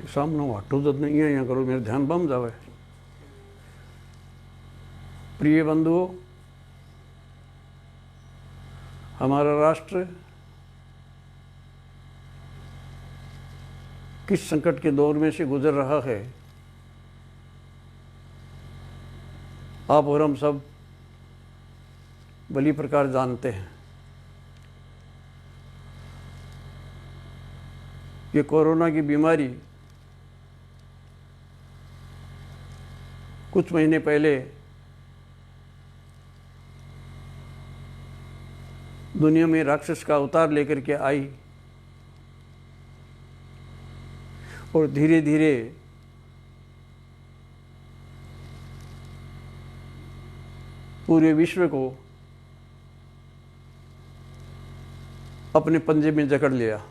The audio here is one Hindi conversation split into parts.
કે સામનો આટલું જ નહીં અહીંયા કરો, મેરે ધ્યાન બમ જાવે। प्रिय बंधुओं, हमारा राष्ट्र किस संकट के दौर में से गुजर रहा है, आप और हम सब भली प्रकार जानते हैं। ये कोरोना की बीमारी कुछ महीने पहले दुनिया में राक्षस का अवतार लेकर के आई और धीरे धीरे पूरे विश्व को अपने पंजे में जकड़ लिया।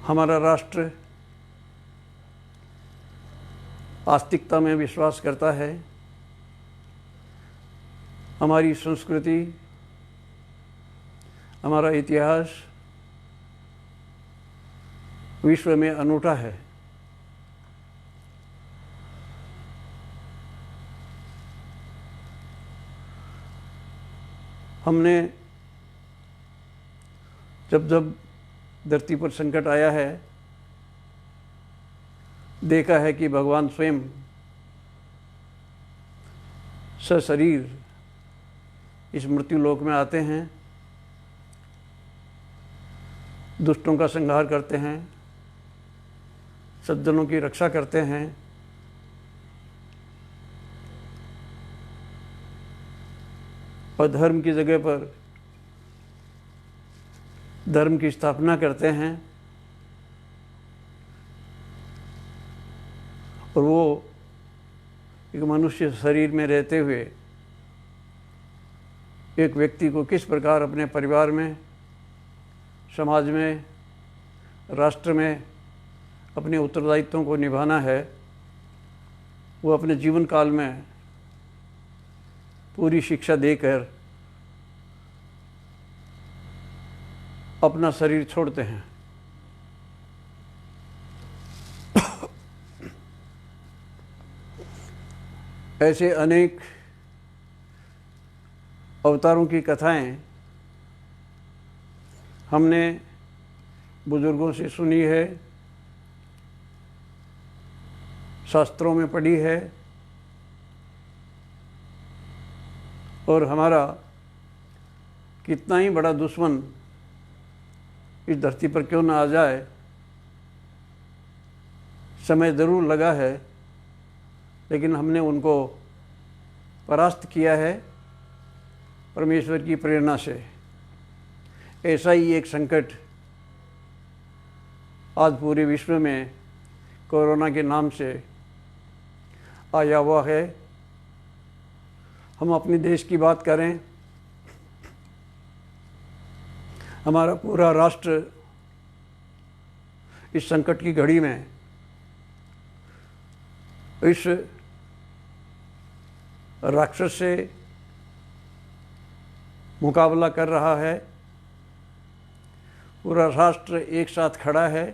हमारा राष्ट्र आस्तिकता में विश्वास करता है। हमारी संस्कृति, हमारा इतिहास विश्व में अनूठा है। हमने जब जब धरती पर संकट आया है, देखा है कि भगवान स्वयं सशरीर इस मृत्यु लोक में आते हैं, दुष्टों का संहार करते हैं, सज्जनों की रक्षा करते हैं, और धर्म की जगह पर धर्म की स्थापना करते हैं। और वो एक मनुष्य शरीर में रहते हुए एक व्यक्ति को किस प्रकार अपने परिवार में, समाज में, राष्ट्र में अपने उत्तरदायित्वों को निभाना है, वो अपने जीवन काल में पूरी शिक्षा देकर अपना शरीर छोड़ते हैं। ऐसे अनेक अवतारों की कथाएं हमने बुजुर्गों से सुनी है, शास्त्रों में पढ़ी है, और हमारा कितना ही बड़ा दुश्मन इस धरती पर क्यों ना आ जाए, समय ज़रूर लगा है, लेकिन हमने उनको परास्त किया है परमेश्वर की प्रेरणा से। ऐसा ही एक संकट आज पूरे विश्व में कोरोना के नाम से आया हुआ है। हम अपने देश की बात करें, हमारा पूरा राष्ट्र इस संकट की घड़ी में इस राक्षस से मुकाबला कर रहा है। पूरा राष्ट्र एक साथ खड़ा है।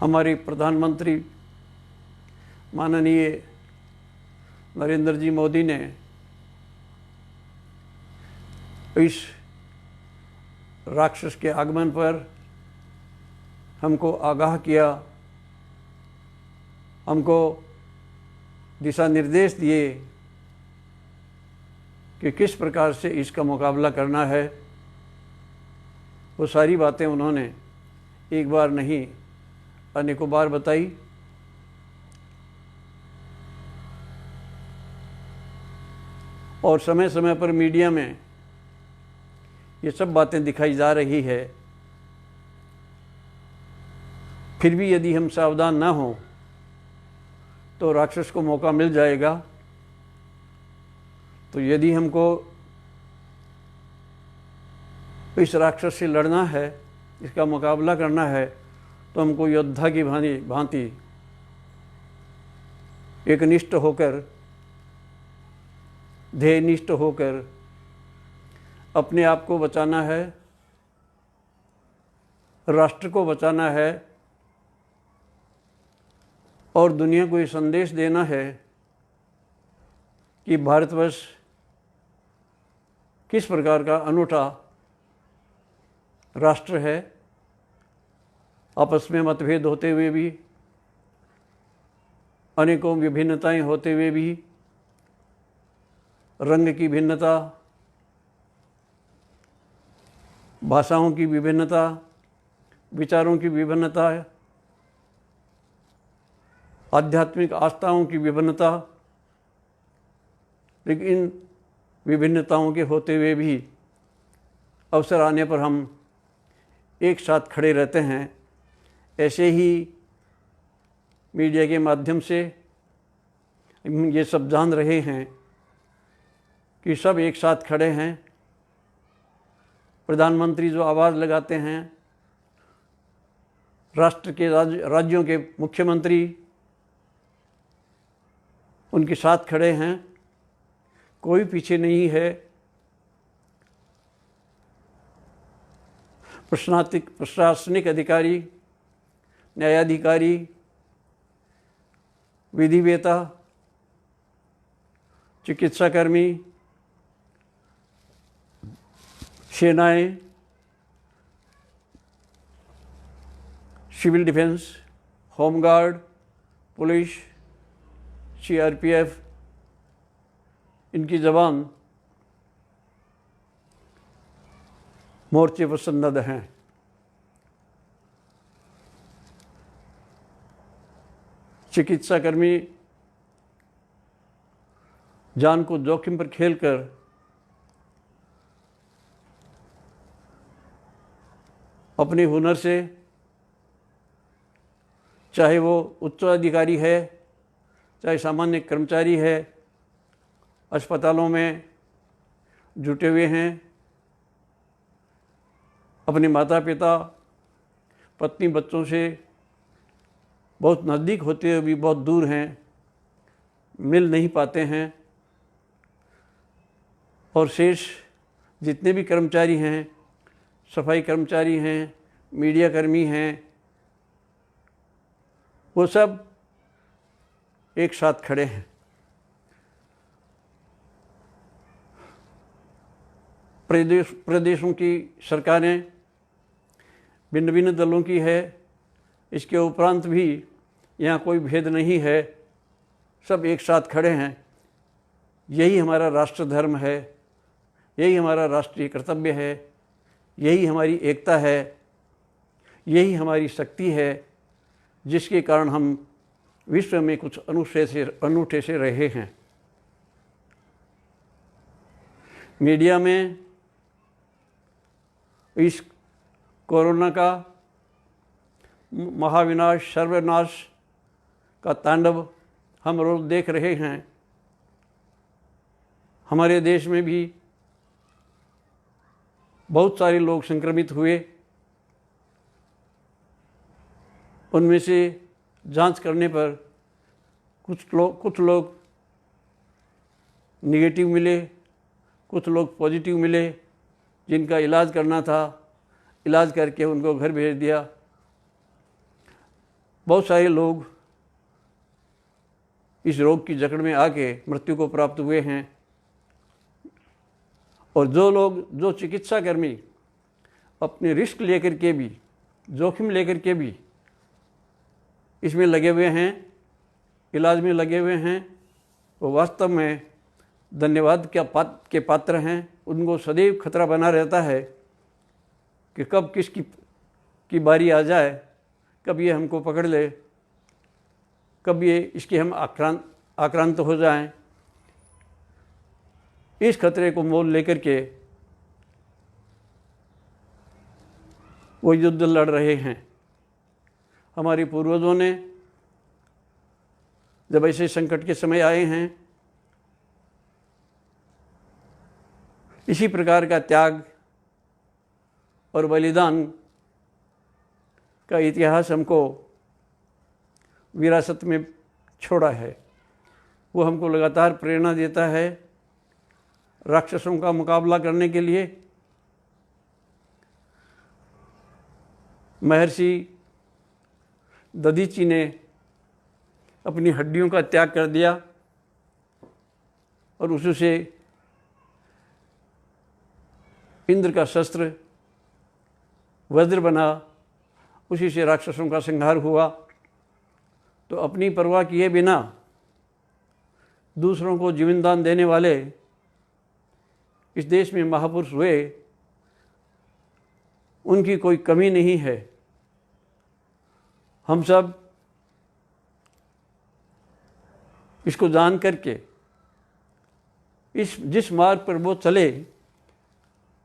हमारे प्रधानमंत्री माननीय नरेंद्र जी मोदी ने इस राक्षस के आगमन पर हमको आगाह किया, हमको दिशा निर्देश दिए कि किस प्रकार से इसका मुकाबला करना है। वो सारी बातें उन्होंने एक बार नहीं अनेकों बार बताई। और समय समय पर मीडिया में ये सब बातें दिखाई जा रही है। फिर भी यदि हम सावधान ना हों तो राक्षस को मौका मिल जाएगा। तो यदि हमको इस राक्षस से लड़ना है, इसका मुकाबला करना है, तो हमको योद्धा की भांति एकनिष्ठ होकर ध्येयनिष्ठ होकर अपने आप को बचाना है, राष्ट्र को बचाना है और दुनिया को ये संदेश देना है कि भारतवर्ष किस प्रकार का अनूठा राष्ट्र है। आपस में मतभेद होते हुए भी, अनेकों विभिन्नताएं होते हुए भी, रंग की भिन्नता, भाषाओं की विभिन्नता, विचारों की विभिन्नता, आध्यात्मिक आस्थाओं की विभिन्नता, लेकिन इन विभिन्नताओं के होते हुए भी अवसर आने पर हम एक साथ खड़े रहते हैं। ऐसे ही मीडिया के माध्यम से ये सब जान रहे हैं कि सब एक साथ खड़े हैं। प्रधानमंत्री जो आवाज़ लगाते हैं, राष्ट्र के राज्यों के मुख्यमंत्री उनके साथ खड़े हैं, कोई पीछे नहीं है। प्रशासनिक अधिकारी, न्यायाधिकारी, विधिवेता, चिकित्साकर्मी, सेनाएं, civil defence, home guard, police, CRPF, इनकी जवान मोर्चे पर सन्नद्ध हैं। चिकित्साकर्मी जान को जोखिम पर खेलकर अपने हुनर से, चाहे वो उच्च अधिकारी है, चाहे सामान्य कर्मचारी है, अस्पतालों में जुटे हुए हैं। अपने माता पिता, पत्नी, बच्चों से बहुत नज़दीक होते हुए भी बहुत दूर हैं, मिल नहीं पाते हैं। और शेष जितने भी कर्मचारी हैं, सफाई कर्मचारी हैं, मीडिया कर्मी हैं, वो सब एक साथ खड़े हैं। प्रदेशों की सरकारें भिन्न भिन्न दलों की है, इसके उपरांत भी यहाँ कोई भेद नहीं है, सब एक साथ खड़े हैं। यही हमारा राष्ट्र धर्म है, यही हमारा राष्ट्रीय कर्तव्य है, यही हमारी एकता है, यही हमारी शक्ति है, जिसके कारण हम विश्व में कुछ अनूठे से रहे हैं। मीडिया में इस कोरोना का महाविनाश, सर्वनाश का तांडव हम रोज देख रहे हैं। हमारे देश में भी बहुत सारे लोग संक्रमित हुए, उनमें से जांच करने पर कुछ लोग निगेटिव मिले, कुछ लोग पॉजिटिव मिले। जिनका इलाज करना था, इलाज करके उनको घर भेज दिया। बहुत सारे लोग इस रोग की जकड़ में आके मृत्यु को प्राप्त हुए हैं। और जो चिकित्साकर्मी अपने रिस्क लेकर के भी, जोखिम लेकर के भी इसमें लगे हुए हैं, इलाज में लगे हुए हैं, वो वास्तव में धन्यवाद के पात्र हैं। उनको सदैव खतरा बना रहता है कि कब किसकी बारी आ जाए, कब ये हमको पकड़ ले, कब ये इसके हम आक्रांत हो जाएं। इस खतरे को मोल लेकर के वो युद्ध लड़ रहे हैं। हमारे पूर्वजों ने जब ऐसे संकट के समय आए हैं, इसी प्रकार का त्याग और बलिदान का इतिहास हमको विरासत में छोड़ा है। वो हमको लगातार प्रेरणा देता है राक्षसों का मुकाबला करने के लिए महर्षि दधीचि ने अपनी हड्डियों का त्याग कर दिया और उसी से इंद्र का शस्त्र वज्र बना, उसी से राक्षसों का संहार हुआ। तो अपनी परवाह किए बिना दूसरों को जीवन दान देने वाले इस देश में महापुरुष हुए, उनकी कोई कमी नहीं है। हम सब इसको जान करके जिस मार्ग पर वो चले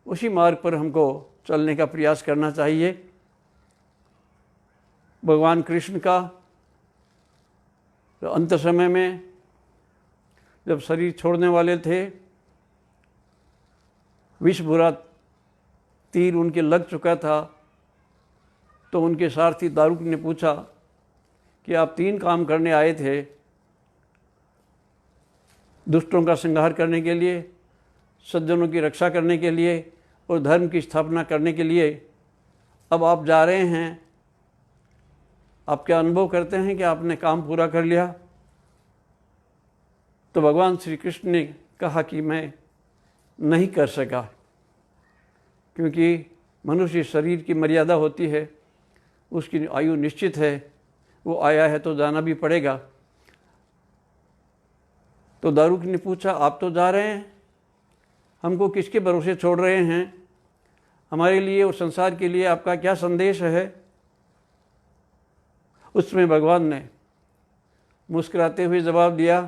उसी मार्ग पर हमको चलने का प्रयास करना चाहिए। भगवान कृष्ण का तो अंत समय में जब शरीर छोड़ने वाले थे, विष भरा तीर उनके लग चुका था, तो उनके सारथी दारुक ने पूछा कि आप 3 काम करने आए थे, दुष्टों का संहार करने के लिए, सज्जनों की रक्षा करने के लिए और धर्म की स्थापना करने के लिए। अब आप जा रहे हैं, आप क्या अनुभव करते हैं कि आपने काम पूरा कर लिया? तो भगवान श्री कृष्ण ने कहा कि मैं नहीं कर सका, क्योंकि मनुष्य शरीर की मर्यादा होती है, उसकी आयु निश्चित है, वो आया है तो जाना भी पड़ेगा। तो दारुक ने पूछा, आप तो जा रहे हैं, हमको किसके भरोसे छोड़ रहे हैं? हमारे लिए और संसार के लिए आपका क्या संदेश है? उसमें भगवान ने मुस्कुराते हुए जवाब दिया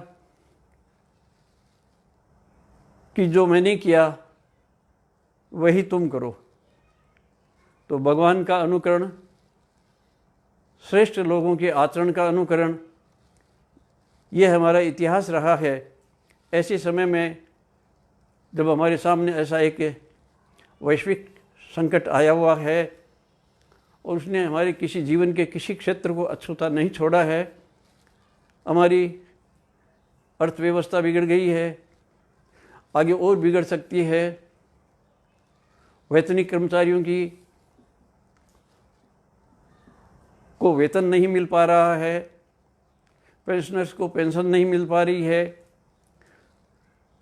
कि जो मैंने किया वही तुम करो। तो भगवान का अनुकरण, श्रेष्ठ लोगों के आचरण का अनुकरण, यह हमारा इतिहास रहा है। ऐसे समय में जब हमारे सामने ऐसा एक वैश्विक संकट आया हुआ है और उसने हमारे किसी जीवन के किसी क्षेत्र को अछूता नहीं छोड़ा है, हमारी अर्थव्यवस्था बिगड़ गई है, आगे और बिगड़ सकती है, वैतनिक कर्मचारियों को वेतन नहीं मिल पा रहा है, पेंशनर्स को पेंशन नहीं मिल पा रही है,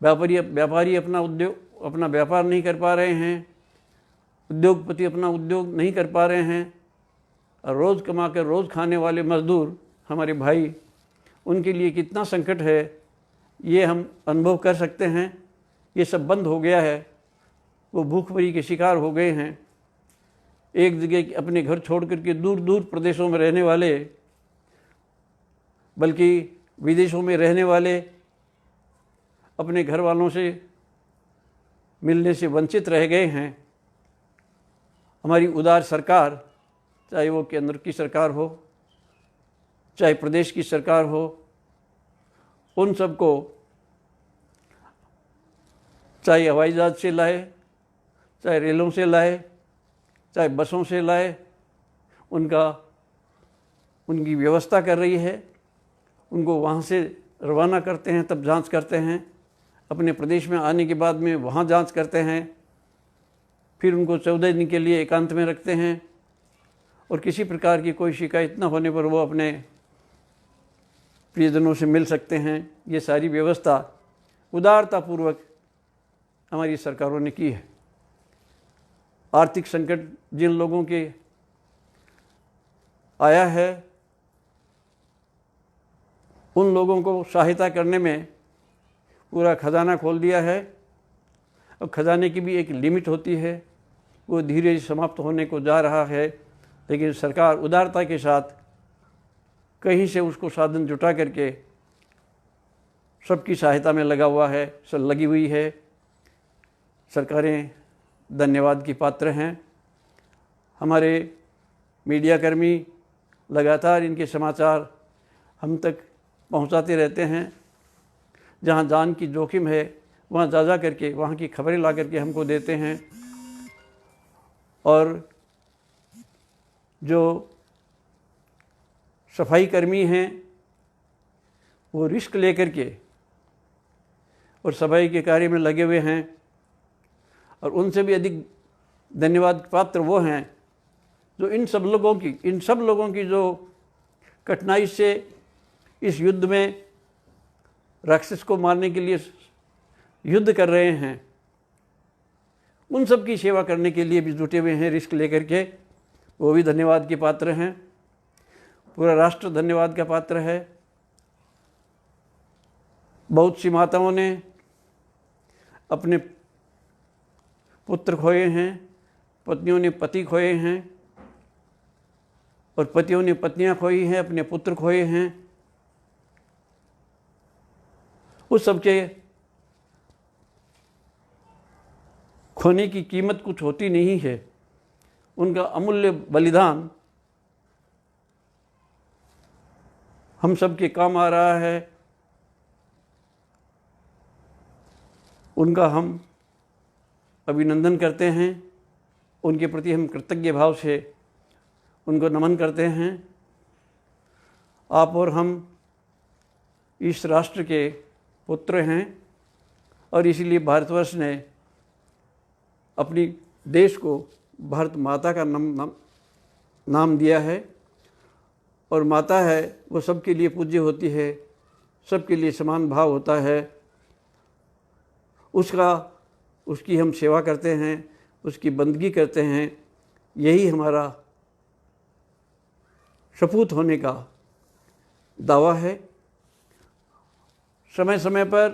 व्यापारी अपना व्यापार नहीं कर पा रहे हैं, उद्योगपति अपना उद्योग नहीं कर पा रहे हैं, और रोज़ कमा कर रोज़ खाने वाले मजदूर हमारे भाई, उनके लिए कितना संकट है ये हम अनुभव कर सकते हैं। ये सब बंद हो गया है, वो भूखमरी के शिकार हो गए हैं। एक जगह अपने घर छोड़ करके दूर दूर प्रदेशों में रहने वाले, बल्कि विदेशों में रहने वाले, अपने घर वालों से मिलने से वंचित रह गए हैं। हमारी उदार सरकार, चाहे वो केंद्र की सरकार हो, चाहे प्रदेश की सरकार हो, उन सबको चाहे हवाई जहाज से लाए, चाहे रेलों से लाए, चाहे बसों से लाए, उनकी व्यवस्था कर रही है। उनको वहाँ से रवाना करते हैं, तब जांच करते हैं, अपने प्रदेश में आने के बाद में वहाँ जांच करते हैं, फिर उनको 14 दिन के लिए एकांत में रखते हैं, और किसी प्रकार की कोई शिकायत न होने पर वो अपने प्रियजनों से मिल सकते हैं। ये सारी व्यवस्था उदारतापूर्वक हमारी सरकारों ने की है। आर्थिक संकट जिन लोगों के आया है, उन लोगों को सहायता करने में पूरा खजाना खोल दिया है, और खजाने की भी एक लिमिट होती है, वो धीरे धीरे समाप्त होने को जा रहा है। लेकिन सरकार उदारता के साथ कहीं से उसको साधन जुटा करके सबकी सहायता में लगी हुई है। सरकारें धन्यवाद की पात्र हैं। हमारे मीडियाकर्मी लगातार इनके समाचार हम तक पहुंचाते रहते हैं। जहां जान की जोखिम है वहां जा करके वहां की खबरें ला करके हमको देते हैं, और जो सफाई कर्मी हैं वो रिस्क लेकर के और सफाई के कार्य में लगे हुए हैं। और उनसे भी अधिक धन्यवाद पात्र वो हैं जो इन सब लोगों की जो कठिनाई से इस युद्ध में राक्षस को मारने के लिए युद्ध कर रहे हैं, उन सब की सेवा करने के लिए भी जुटे हुए हैं रिस्क लेकर के, वो भी धन्यवाद के पात्र हैं। पूरा राष्ट्र धन्यवाद का पात्र है। बहुत सी माताओं ने अपने पुत्र खोए हैं, पत्नियों ने पति खोए हैं, और पतियों ने पत्नियां खोई हैं, अपने पुत्र खोए हैं। उस सबके खोने की कीमत कुछ होती नहीं है। उनका अमूल्य बलिदान हम सबके काम आ रहा है। उनका हम अभिनंदन करते हैं, उनके प्रति हम कृतज्ञ भाव से उनको नमन करते हैं। आप और हम इस राष्ट्र के पुत्र हैं, और इसीलिए भारतवर्ष ने अपनी देश को भारत माता का नाम दिया है। और माता है वो सबके लिए पूज्य होती है, सबके लिए समान भाव होता है। उसकी हम सेवा करते हैं, उसकी बंदगी करते हैं। यही हमारा सपूत होने का दावा है। समय समय पर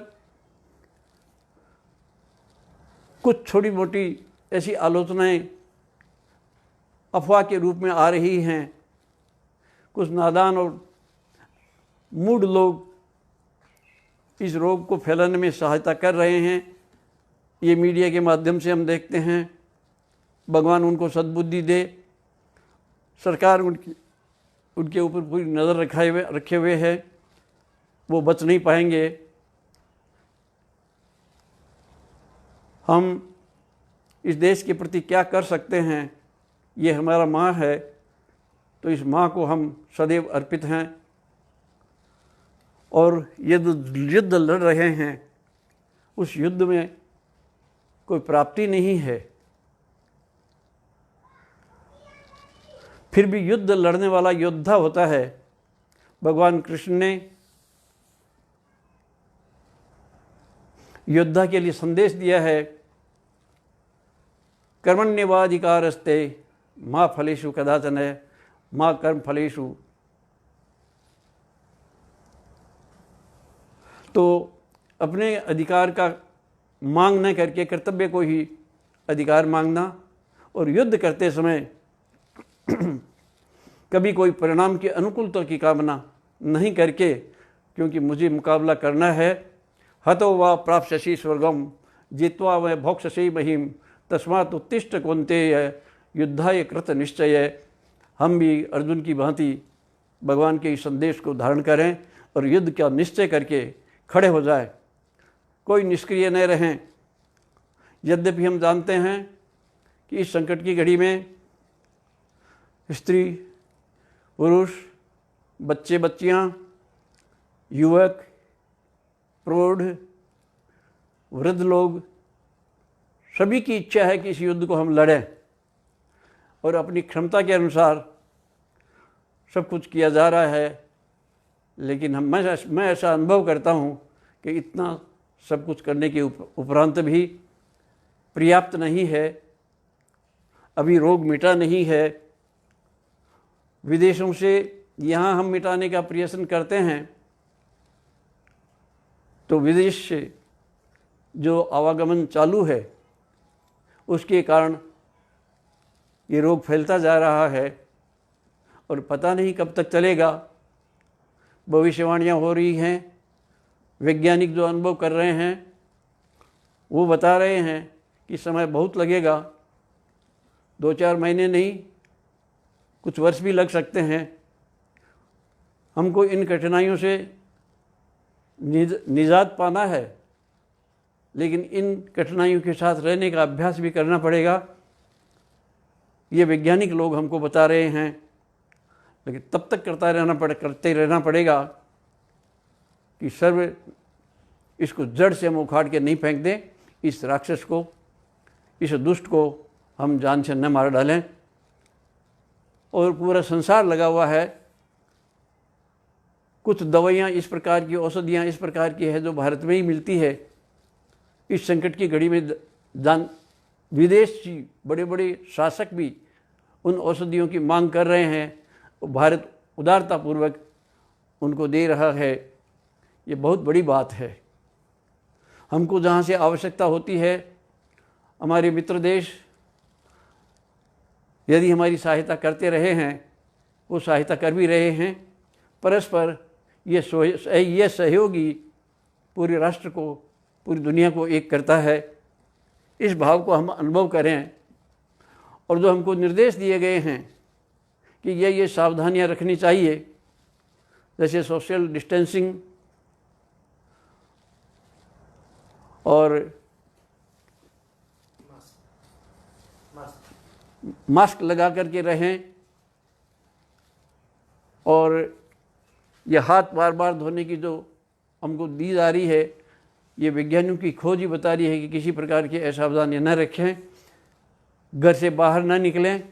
कुछ छोटी मोटी ऐसी आलोचनाएं अफवाह के रूप में आ रही हैं। कुछ नादान और मूढ़ लोग इस रोग को फैलाने में सहायता कर रहे हैं। ये मीडिया के माध्यम से हम देखते हैं। भगवान उनको सद्बुद्धि दे। सरकार उनके ऊपर पूरी नज़र रखे हुए है, वो बच नहीं पाएंगे। हम इस देश के प्रति क्या कर सकते हैं, ये हमारा माँ है, तो इस माँ को हम सदैव अर्पित हैं। और ये जो युद्ध लड़ रहे हैं, उस युद्ध में कोई प्राप्ति नहीं है। फिर भी युद्ध लड़ने वाला योद्धा होता है। भगवान कृष्ण ने योद्धा के लिए संदेश दिया है, कर्मण्येवाधिकारस्ते मा फलेषु कदाचन मा कर्म फलेषु। तो अपने अधिकार का मांग न करके कर्तव्य को ही अधिकार मांगना, और युद्ध करते समय कभी कोई परिणाम की अनुकूलता की कामना नहीं करके, क्योंकि मुझे मुकाबला करना है। हतो वा प्राप्स्यसि स्वर्गम जित्वा व भोक्ष्यसि महीम तस्मात् उत्तिष्ठ कौन्तेय युद्धाय कृत निश्चय। हम भी अर्जुन की भांति भगवान के इस संदेश को धारण करें और युद्ध का निश्चय करके खड़े हो जाए, कोई निष्क्रिय न रहें। यद्यपि हम जानते हैं कि इस संकट की घड़ी में स्त्री, पुरुष, बच्चे बच्चियां, युवक, प्रौढ़, वृद्ध लोग, सभी की इच्छा है कि इस युद्ध को हम लड़ें, और अपनी क्षमता के अनुसार सब कुछ किया जा रहा है। लेकिन मैं ऐसा अनुभव करता हूँ कि इतना सब कुछ करने के उपरांत भी पर्याप्त नहीं है। अभी रोग मिटा नहीं है। विदेशों से यहाँ हम मिटाने का प्रयत्न करते हैं, तो विदेश से जो आवागमन चालू है उसके कारण ये रोग फैलता जा रहा है, और पता नहीं कब तक चलेगा। भविष्यवाणियाँ हो रही हैं, वैज्ञानिक जो अनुभव कर रहे हैं वो बता रहे हैं कि समय बहुत लगेगा, 2-4 महीने नहीं, कुछ वर्ष भी लग सकते हैं। हमको इन कठिनाइयों से निजात पाना है, लेकिन इन कठिनाइयों के साथ रहने का अभ्यास भी करना पड़ेगा। ये वैज्ञानिक लोग हमको बता रहे हैं, लेकिन तब तक करते रहना पड़ेगा कि इसको जड़ से हम उखाड़ के नहीं फेंक दें, इस राक्षस को, इस दुष्ट को हम जान से न मार डालें। और पूरा संसार लगा हुआ है, कुछ दवाइयाँ इस प्रकार की, औषधियाँ इस प्रकार की है जो भारत में ही मिलती है। इस संकट की घड़ी में विदेशी बड़े बड़े शासक भी उन औषधियों की मांग कर रहे हैं, भारत उदारतापूर्वक उनको दे रहा है। ये बहुत बड़ी बात है। हमको जहाँ से आवश्यकता होती है, हमारे मित्र देश यदि हमारी सहायता करते रहे हैं, वो सहायता कर भी रहे हैं। परस्पर ये सहयोगी पूरे राष्ट्र को, पूरी दुनिया को एक करता है। इस भाव को हम अनुभव करें और जो हमको निर्देश दिए गए हैं कि ये सावधानियां रखनी चाहिए, जैसे सोशल डिस्टेंसिंग और मास्क लगा करके रहें, और ये हाथ बार बार धोने की जो हमको दी जा रही है, ये वैज्ञानिकों की खोज ही बता रही है कि किसी प्रकार की असावधानी न रखें, घर से बाहर न निकलें।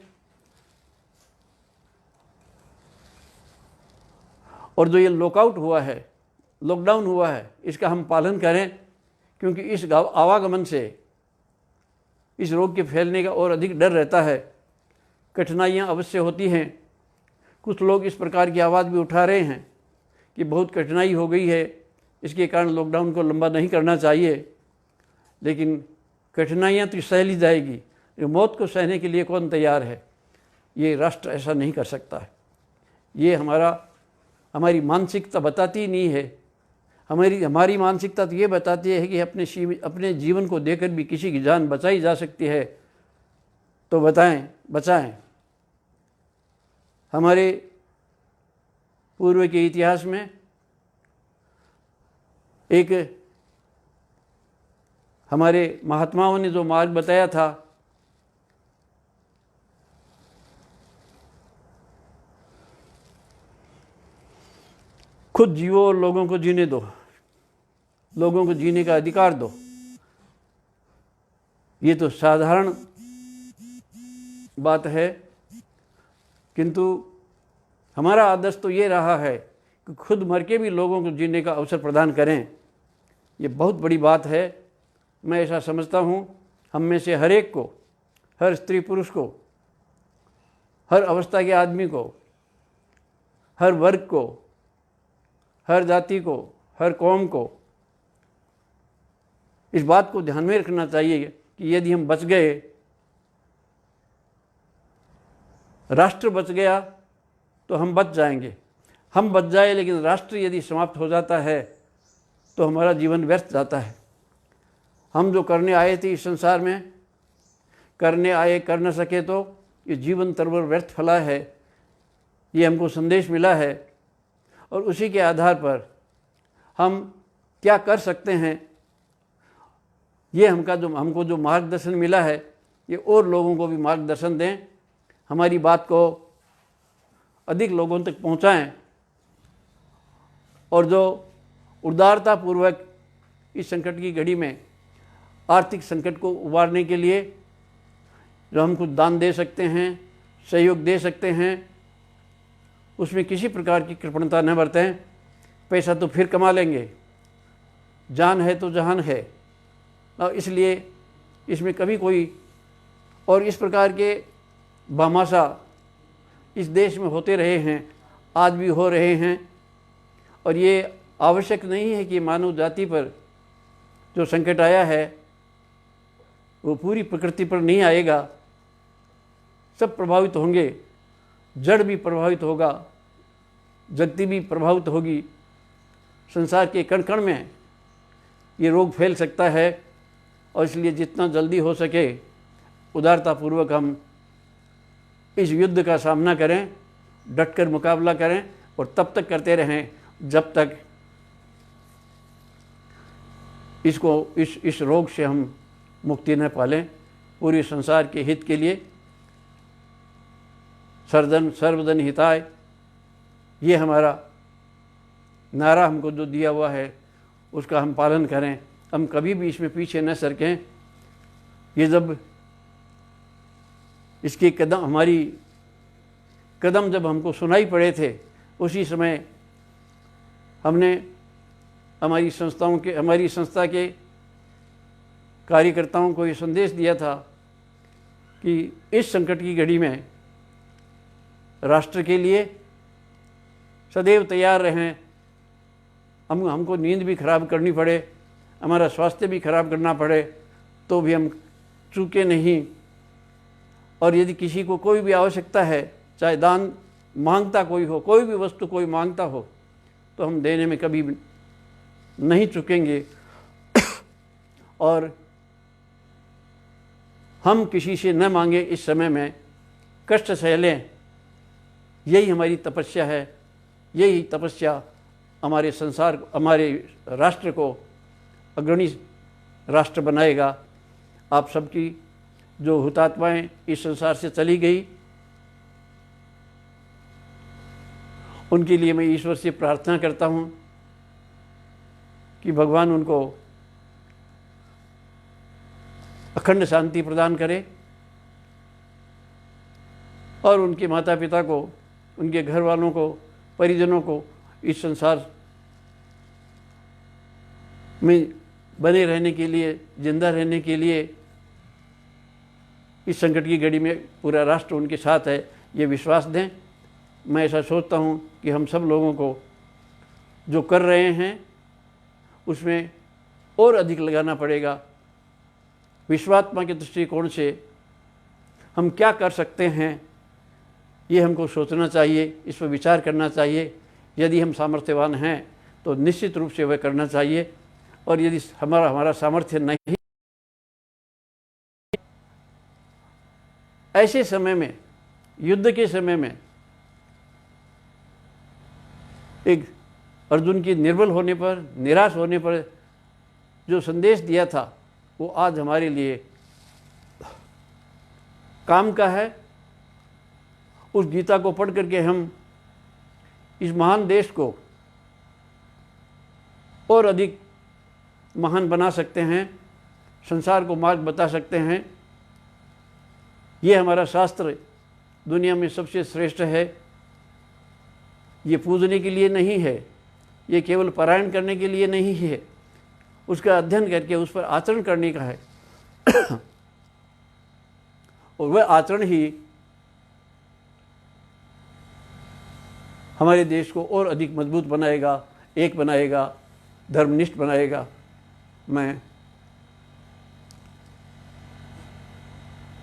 और जो ये लॉकआउट हुआ है, लॉकडाउन हुआ है, इसका हम पालन करें, क्योंकि इस आवागमन से इस रोग के फैलने का और अधिक डर रहता है। कठिनाइयाँ अवश्य होती हैं। कुछ लोग इस प्रकार की आवाज़ भी उठा रहे हैं कि बहुत कठिनाई हो गई है, इसके कारण लॉकडाउन को लंबा नहीं करना चाहिए। लेकिन कठिनाइयाँ तो सह ली जाएगी, मौत को सहने के लिए कौन तैयार है? ये राष्ट्र ऐसा नहीं कर सकता है। ये हमारी मानसिकता बताती ही नहीं है। हमारी मानसिकता तो ये बताती है कि अपने जीवन को देकर भी किसी की जान बचाई जा सकती है, तो बचाएं। हमारे पूर्व के इतिहास में एक हमारे महात्माओं ने जो मार्ग बताया था, खुद जियो और लोगों को जीने दो, लोगों को जीने का अधिकार दो। ये तो साधारण बात है, किंतु हमारा आदर्श तो ये रहा है कि खुद मर के भी लोगों को जीने का अवसर प्रदान करें। ये बहुत बड़ी बात है। मैं ऐसा समझता हूँ, हम में से हर एक को, हर स्त्री पुरुष को, हर अवस्था के आदमी को, हर वर्ग को, हर जाति को, हर कौम को इस बात को ध्यान में रखना चाहिए कि यदि हम बच गए, राष्ट्र बच गया तो हम बच जाएंगे। हम बच जाए लेकिन राष्ट्र यदि समाप्त हो जाता है तो हमारा जीवन व्यर्थ जाता है। हम जो करने आए थे इस संसार में, करने आए, कर न सके तो ये जीवन तरवर व्यर्थ फला है। ये हमको संदेश मिला है और उसी के आधार पर हम क्या कर सकते हैं, ये हमको जो मार्गदर्शन मिला है, ये और लोगों को भी मार्गदर्शन दें, हमारी बात को अधिक लोगों तक पहुंचाएं, और जो उदारतापूर्वक इस संकट की घड़ी में आर्थिक संकट को उबारने के लिए जो हम कुछ दान दे सकते हैं, सहयोग दे सकते हैं, उसमें किसी प्रकार की कृपणता न बरतें। पैसा तो फिर कमा लेंगे, जान है तो जहान है, और इसलिए इसमें कभी कोई, और इस प्रकार के भामाशा इस देश में होते रहे हैं, आज भी हो रहे हैं। और ये आवश्यक नहीं है कि मानव जाति पर जो संकट आया है वो पूरी प्रकृति पर नहीं आएगा। सब प्रभावित होंगे, जड़ भी प्रभावित होगा, जगती भी प्रभावित होगी। संसार के कण कण में ये रोग फैल सकता है, और इसलिए जितना जल्दी हो सके उदारतापूर्वक हम इस युद्ध का सामना करें, डटकर मुकाबला करें, और तब तक करते रहें जब तक इस रोग से हम मुक्ति न पालें। पूरे संसार के हित के लिए सर्वजन हिताय, ये हमारा नारा हमको जो दिया हुआ है, उसका हम पालन करें। हम कभी भी इसमें पीछे न सरकें। ये जब इसके कदम जब हमको सुनाई पड़े थे, उसी समय हमने हमारी संस्था के कार्यकर्ताओं को ये संदेश दिया था कि इस संकट की घड़ी में राष्ट्र के लिए सदैव तैयार रहें। हमको नींद भी खराब करनी पड़े, हमारा स्वास्थ्य भी खराब करना पड़े, तो भी हम चूके नहीं। और यदि किसी को कोई भी आवश्यकता है, चाहे दान मांगता कोई हो, कोई भी वस्तु कोई मांगता हो, तो हम देने में कभी नहीं चुकेंगे। और हम किसी से न मांगे, इस समय में कष्ट सह लें, यही हमारी तपस्या है। यही तपस्या हमारे राष्ट्र को अग्रणी राष्ट्र बनाएगा। आप सबकी जो हुतात्माएं इस संसार से चली गई, उनके लिए मैं ईश्वर से प्रार्थना करता हूं कि भगवान उनको अखंड शांति प्रदान करे और उनके माता पिता को, उनके घर वालों को, परिजनों को इस संसार में बने रहने के लिए, जिंदा रहने के लिए, इस संकट की घड़ी में पूरा राष्ट्र उनके साथ है, ये विश्वास दें। मैं ऐसा सोचता हूँ कि हम सब लोगों को जो कर रहे हैं उसमें और अधिक लगाना पड़ेगा। विश्वात्मा के दृष्टिकोण से हम क्या कर सकते हैं, ये हमको सोचना चाहिए, इस पर विचार करना चाहिए। यदि हम सामर्थ्यवान हैं तो निश्चित रूप से वह करना चाहिए, और यदि हमारा सामर्थ्य नहीं, ऐसे समय में, युद्ध के समय में, एक अर्जुन की निर्बल होने पर, निराश होने पर जो संदेश दिया था, वो आज हमारे लिए काम का है। उस गीता को पढ़ करके हम इस महान देश को और अधिक महान बना सकते हैं, संसार को मार्ग बता सकते हैं। ये हमारा शास्त्र दुनिया में सबसे श्रेष्ठ है। ये पूजने के लिए नहीं है, ये केवल पारायण करने के लिए नहीं है, उसका अध्ययन करके उस पर आचरण करने का है। और वह आचरण ही हमारे देश को और अधिक मजबूत बनाएगा, एक बनाएगा, धर्मनिष्ठ बनाएगा। मैं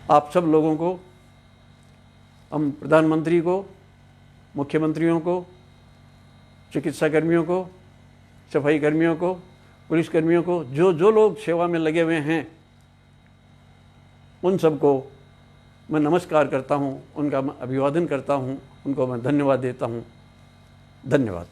आप सब लोगों को, हम प्रधानमंत्री को, मुख्यमंत्रियों को, चिकित्सा कर्मियों को, सफाई कर्मियों को, पुलिस कर्मियों को, जो लोग सेवा में लगे हुए हैं, उन सबको मैं नमस्कार करता हूं, उनका मैं अभिवादन करता हूं, उनको मैं धन्यवाद देता हूं। धन्यवाद।